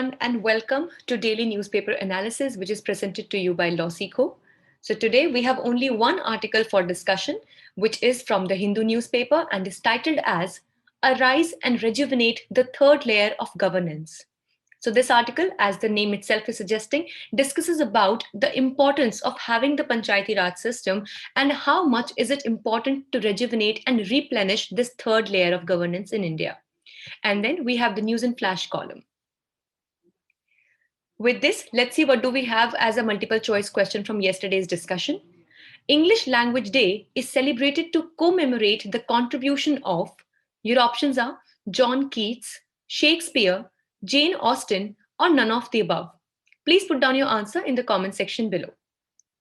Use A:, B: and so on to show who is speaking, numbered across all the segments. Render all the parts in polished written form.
A: everyone, and welcome to Daily Newspaper Analysis, which is presented to you by LawSeco. So today we have only one article for discussion, which is from the Hindu newspaper and is titled as Arise and Rejuvenate the Third Layer of Governance. So this article, as the name itself is suggesting, discusses about the importance of having the Panchayati Raj system and how much is it important to rejuvenate and replenish this third layer of governance in India. And then we have the news and flash column. With this, let's see what do we have as a multiple choice question from yesterday's discussion. English Language Day is celebrated to commemorate the contribution of, your options are John Keats, Shakespeare, Jane Austen, or none of the above. Please put down your answer in the comment section below.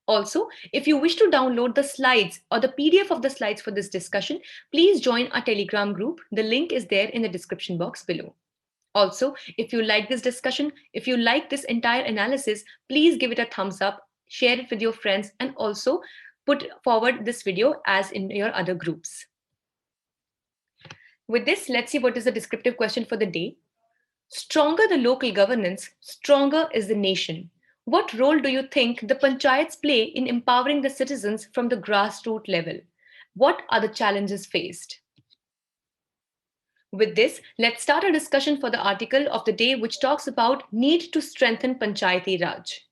A: Also, if you wish to download the slides or the PDF of the slides for this discussion, please join our Telegram group. The link is there in the description box below. Also, if you like this discussion, if you like this entire analysis, please give it a thumbs up, share it with your friends, and also put forward this video as in your other groups. With this, let's see what is the descriptive question for the day. Stronger the local governance, stronger is the nation. What role do you think the panchayats play in empowering the citizens from the grassroots level? What are the challenges faced? With this, let's start a discussion for the article of the day, which talks about need to strengthen Panchayati Raj.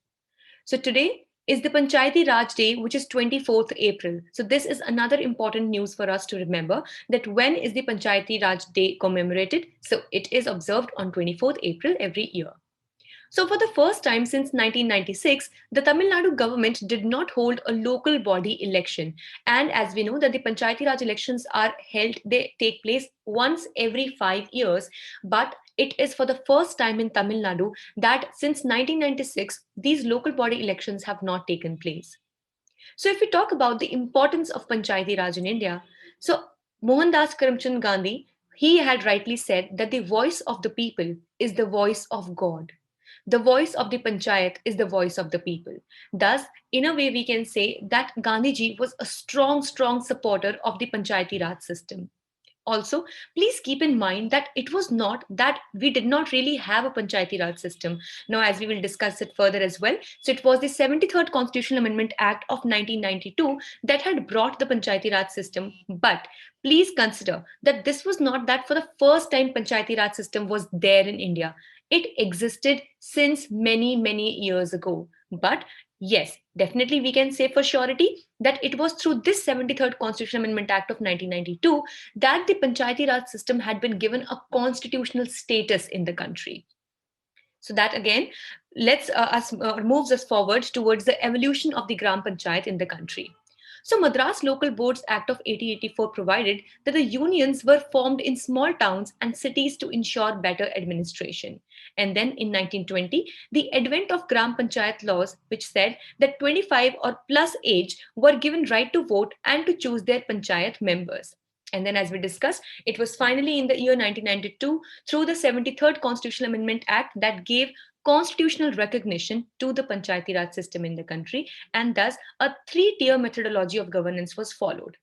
A: So today is the Panchayati Raj Day, which is 24th April. So this is another important news for us to remember, that when is the Panchayati Raj Day commemorated? So it is observed on 24th April every year. So for the first time since 1996, the Tamil Nadu government did not hold a local body election. And as we know that the Panchayati Raj elections are held, they take place once every 5 years. But it is for the first time in Tamil Nadu that since 1996, these local body elections have not taken place. So if we talk about the importance of Panchayati Raj in India, so Mohandas Karamchand Gandhi, he had rightly said that the voice of the people is the voice of God. The voice of the panchayat is the voice of the people. Thus, in a way, we can say that Gandhiji was a strong supporter of the Panchayati Raj system. Also, please keep in mind that it was not that we did not really have a Panchayati Raj system. Now, as we will discuss it further as well. So it was the 73rd Constitutional Amendment Act of 1992 that had brought the Panchayati Raj system. But please consider that this was not that for the first time Panchayati Raj system was there in India. It existed since many years ago. But yes, definitely we can say for surety that it was through this 73rd Constitutional Amendment Act of 1992 that the Panchayati Raj system had been given a constitutional status in the country. So that again moves us forward towards the evolution of the Gram Panchayat in the country. So Madras Local Boards Act of 1884 provided that the unions were formed in small towns and cities to ensure better administration. And then in 1920, the advent of Gram Panchayat laws, which said that 25 or plus age were given right to vote and to choose their panchayat members. And then as we discussed, it was finally in the year 1992 through the 73rd Constitutional Amendment Act that gave constitutional recognition to the Panchayati Raj system in the country, and thus a three-tier methodology of governance was followed.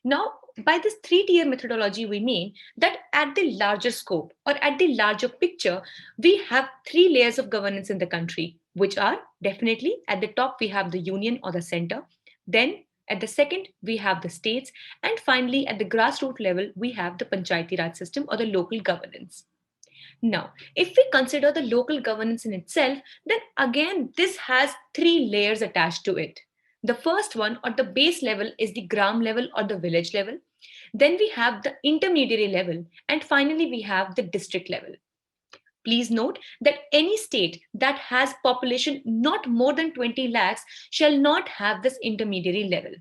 A: Now, by this three-tier methodology, we mean that at the larger scope or at the larger picture, we have three layers of governance in the country, which are definitely at the top, we have the union or the center. Then at the second, we have the states. And finally, at the grassroots level, we have the Panchayati Raj system or the local governance. Now, if we consider the local governance in itself, then again, this has three layers attached to it. The first one or the base level is the gram level or the village level. Then we have the intermediary level. And finally, we have the district level. Please note that any state that has population not more than 20 lakhs shall not have this intermediary level.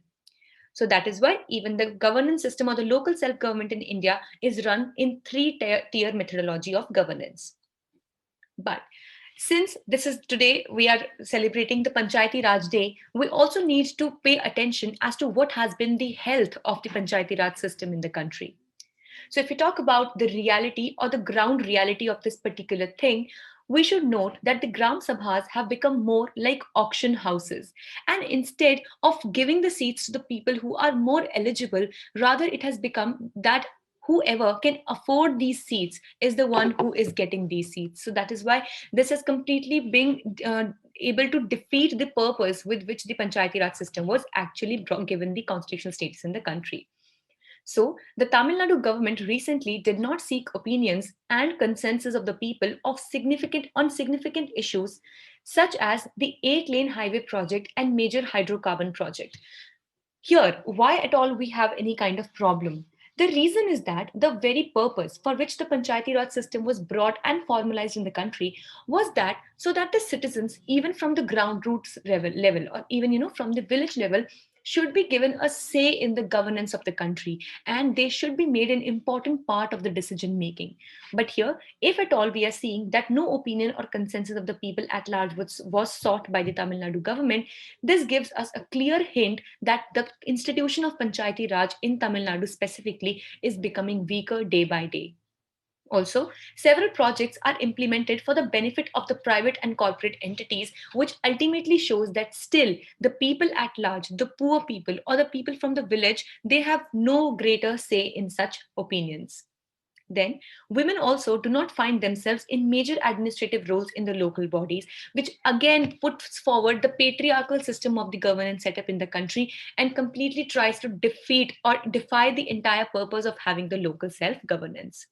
A: So that is why even the governance system or the local self-government in India is run in three-tier methodology of governance. But since this is today, we are celebrating the Panchayati Raj Day, we also need to pay attention as to what has been the health of the Panchayati Raj system in the country. So if we talk about the reality or the ground reality of this particular thing, we should note that the Gram Sabhas have become more like auction houses. And instead of giving the seats to the people who are more eligible, rather it has become that whoever can afford these seats is the one who is getting these seats. So that is why this has completely been able to defeat the purpose with which the Panchayati Raj system was actually given the constitutional status in the country. So, the Tamil Nadu government recently did not seek opinions and consensus of the people on significant issues such as the 8-lane highway project and major hydrocarbon project. Here, why at all we have any kind of problem? The reason is that the very purpose for which the Panchayati Raj system was brought and formalized in the country was that so that the citizens, even from the ground roots level or even from the village level, should be given a say in the governance of the country, and they should be made an important part of the decision making. But here, if at all we are seeing that no opinion or consensus of the people at large was sought by the Tamil Nadu government, this gives us a clear hint that the institution of Panchayati Raj in Tamil Nadu specifically is becoming weaker day by day. Also, several projects are implemented for the benefit of the private and corporate entities, which ultimately shows that still the people at large, the poor people or the people from the village, they have no greater say in such opinions. Then, women also do not find themselves in major administrative roles in the local bodies, which again puts forward the patriarchal system of the governance setup in the country and completely tries to defeat or defy the entire purpose of having the local self governance.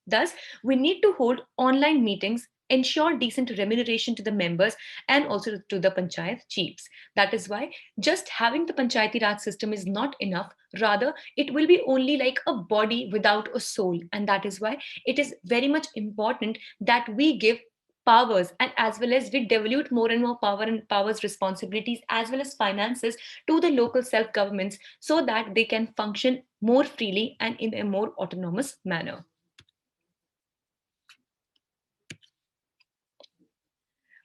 A: Thus, we need to hold online meetings, ensure decent remuneration to the members and also to the panchayat chiefs. That is why just having the Panchayati Raj system is not enough. Rather, it will be only like a body without a soul. And that is why it is very much important that we give powers and as well as we devolute more and more power and powers responsibilities as well as finances to the local self governments so that they can function more freely and in a more autonomous manner.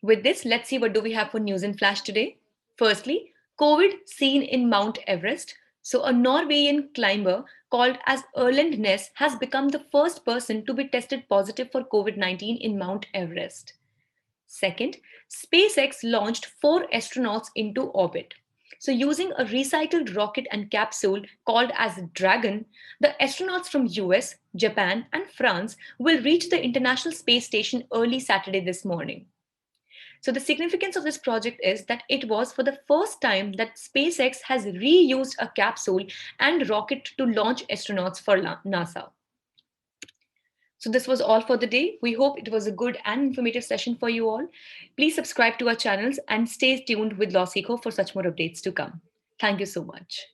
A: With this, let's see what do we have for news in flash today. Firstly, COVID seen in Mount Everest. So a Norwegian climber called as Erlend Ness has become the first person to be tested positive for COVID-19 in Mount Everest. Second, SpaceX launched 4 astronauts into orbit. So using a recycled rocket and capsule called as Dragon, the astronauts from US, Japan and France will reach the International Space Station early Saturday this morning. So the significance of this project is that it was for the first time that SpaceX has reused a capsule and rocket to launch astronauts for NASA. So this was all for the day. We hope it was a good and informative session for you all. Please subscribe to our channels and stay tuned with Law Seekho for such more updates to come. Thank you so much.